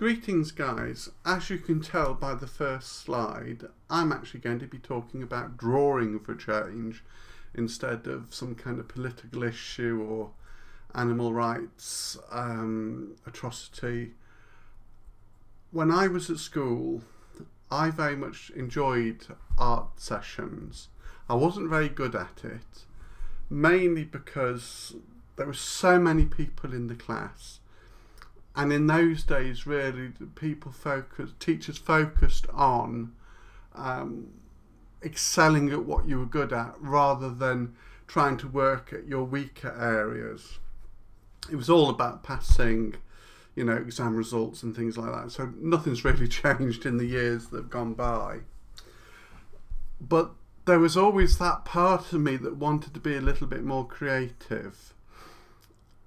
Greetings guys, as you can tell by the first slide, I'm actually going to be talking about drawing for change instead of some kind of political issue or animal rights atrocity. When I was at school, I very much enjoyed art sessions. I wasn't very good at it, mainly because there were so many people in the class. And in those days, really, teachers focused on excelling at what you were good at rather than trying to work at your weaker areas. It was all about passing, you know, exam results and things like that. So nothing's really changed in the years that have gone by. But there was always that part of me that wanted to be a little bit more creative.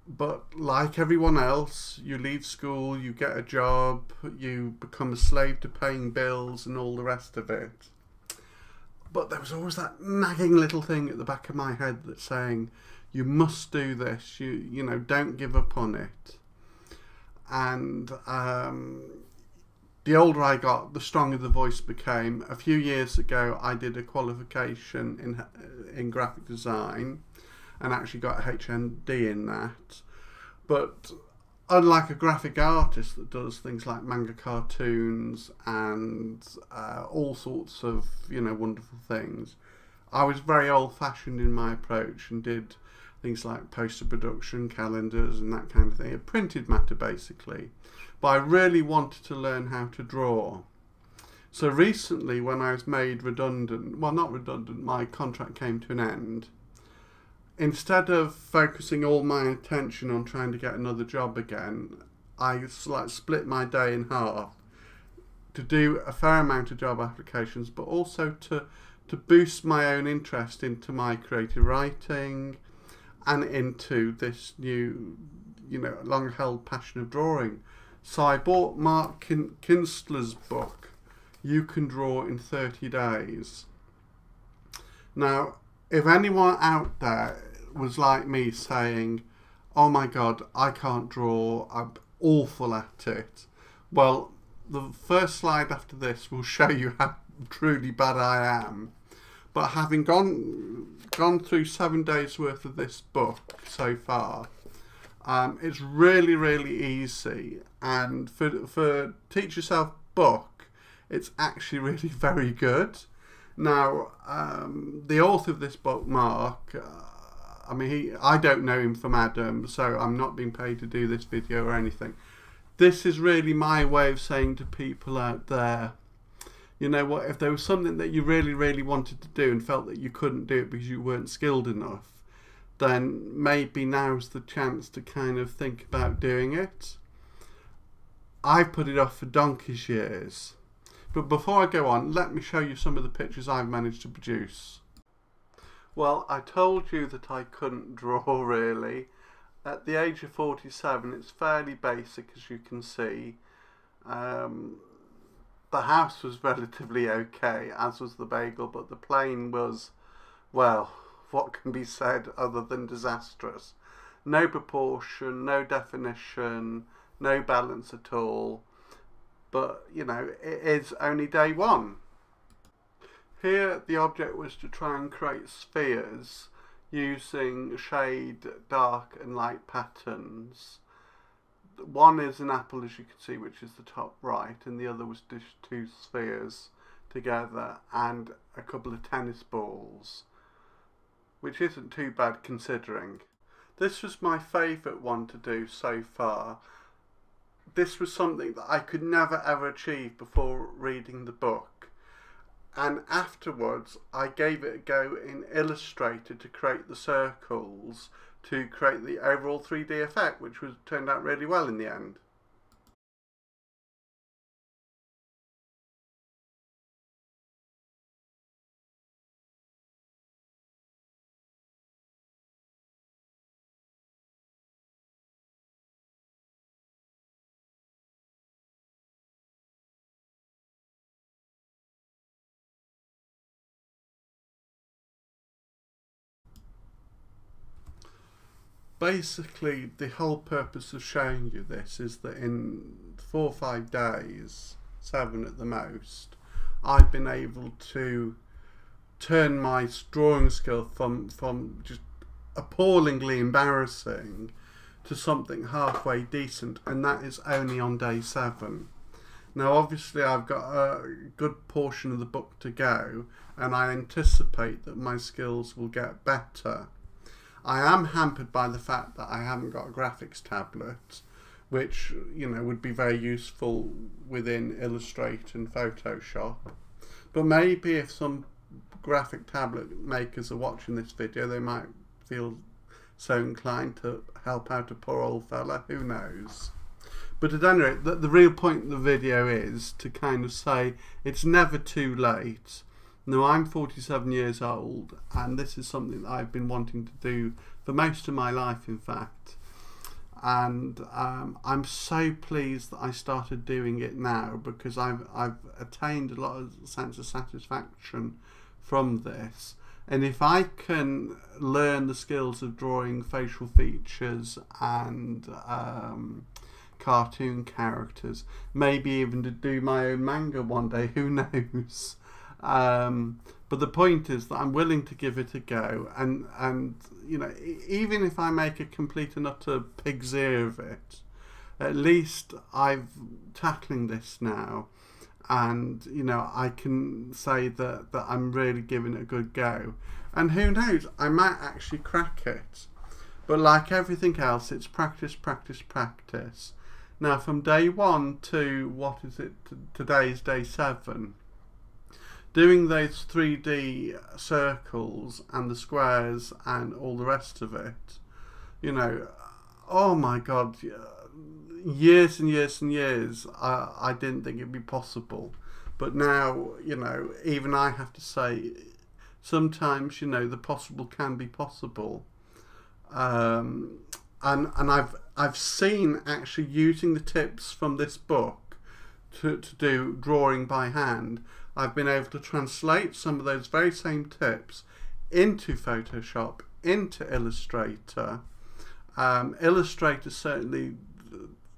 But like everyone else, you leave school, you get a job, you become a slave to paying bills and all the rest of it. But there was always that nagging little thing at the back of my head that's saying, you must do this, you know, don't give up on it. And the older I got, the stronger the voice became. A few years ago, I did a qualification in graphic design, and actually got a HND in that. But unlike a graphic artist that does things like manga cartoons and all sorts of, you know, wonderful things, I was very old-fashioned in my approach and did things like poster production, calendars and that kind of thing. A printed matter basically. But I really wanted to learn how to draw. So recently, when I was made redundant, well, not redundant, my contract came to an end. Instead of focusing all my attention on trying to get another job again, I split my day in half to do a fair amount of job applications, but also to boost my own interest into my creative writing and into this new, you know, long-held passion of drawing. So I bought Mark Kistler's book, You Can Draw in 30 Days. Now, if anyone out there was like me saying, oh my god, I can't draw, I'm awful at it, well, the first slide after this will show you how truly bad I am. But having gone through 7 days worth of this book so far, it's really, really easy. And for Teach Yourself book, it's actually really very good. Now, the author of this book, Mark, I mean, I don't know him from Adam, so I'm not being paid to do this video or anything. This is really my way of saying to people out there, you know what, if there was something that you really, really wanted to do and felt that you couldn't do it because you weren't skilled enough, then maybe now's the chance to kind of think about doing it. I've put it off for donkey's years. But before I go on, let me show you some of the pictures I've managed to produce. Well, I told you that I couldn't draw really. At the age of 47, it's fairly basic, as you can see. The house was relatively okay, as was the bagel, but the plane was, well, what can be said other than disastrous? No proportion, no definition, no balance at all. But, you know, it is only day one. Here, the object was to try and create spheres using shade, dark and light patterns. One is an apple, as you can see, which is the top right, and the other was just two spheres together and a couple of tennis balls, which isn't too bad considering. This was my favourite one to do so far. This was something that I could never ever achieve before reading the book. And afterwards, I gave it a go in Illustrator to create the circles, to create the overall 3D effect, which turned out really well in the end. basically the whole purpose of showing you this is that in 4 or 5 days, 7 at the most, I've been able to turn my drawing skill from just appallingly embarrassing to something halfway decent, and that is only on day 7. Now obviously I've got a good portion of the book to go, and I anticipate that my skills will get better. I am hampered by the fact that I haven't got a graphics tablet, which, you know, would be very useful within Illustrator and Photoshop. But maybe if some graphic tablet makers are watching this video, they might feel so inclined to help out a poor old fella, who knows. But at any rate, the real point of the video is to kind of say it's never too late. Now, I'm 47 years old, and this is something that I've been wanting to do for most of my life, in fact. And I'm so pleased that I started doing it now, because I've attained a lot of sense of satisfaction from this. And if I can learn the skills of drawing facial features and cartoon characters, maybe even to do my own manga one day, who knows. But the point is that I'm willing to give it a go, and you know, even if I make a complete and utter pig's ear of it, at least I'm tackling this now, and you know, I can say that I'm really giving it a good go, and who knows, I might actually crack it. But like everything else, it's practice, practice, practice. Now from day 1 to, what is it, today's day 7, doing those 3D circles and the squares and all the rest of it, you know, oh my god, years and years and years I didn't think it'd be possible. But now, you know, even I have to say, sometimes, you know, the possible can be possible. And I've seen, actually, using the tips from this book to do drawing by hand, I've been able to translate some of those very same tips into Photoshop, into Illustrator. Illustrator's certainly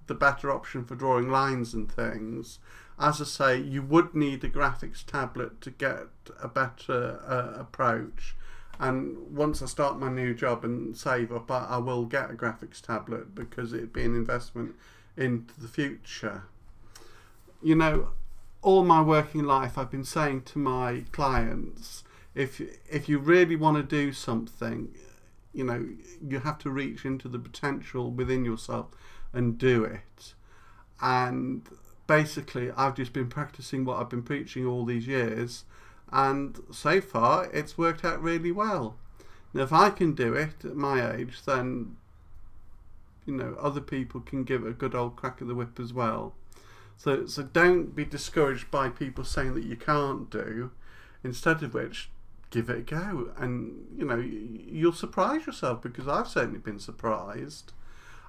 the better option for drawing lines and things. As I say, you would need a graphics tablet to get a better approach. And once I start my new job and save up, I will get a graphics tablet, because it'd be an investment into the future. You know, all my working life I've been saying to my clients, if you really want to do something, you know, you have to reach into the potential within yourself and do it. And basically I've just been practicing what I've been preaching all these years, and so far it's worked out really well. Now if I can do it at my age, then, you know, other people can give it a good old crack of the whip as well. So don't be discouraged by people saying that you can't do. Instead of which, give it a go, and you know, you'll surprise yourself, because I've certainly been surprised.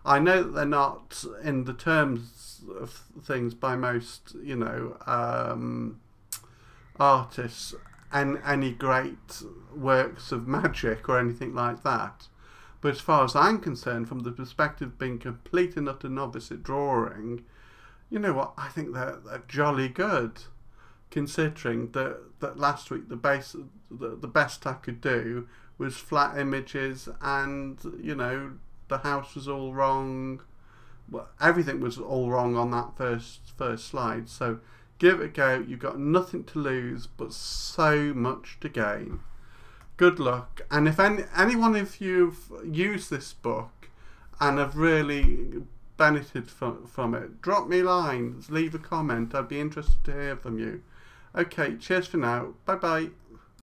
I know that they're not in the terms of things by most, you know, artists, and any great works of magic or anything like that. But as far as I'm concerned, from the perspective of being complete and utter novice at drawing, you know what, I think they're jolly good, considering that last week the best I could do was flat images, and you know, the house was all wrong. Well, everything was all wrong on that first slide. So give it a go. You've got nothing to lose, but so much to gain. Good luck. And if anyone of you've used this book and have really benefited from it, drop me a line, leave a comment. I'd be interested to hear from you. Okay, cheers for now. Bye bye.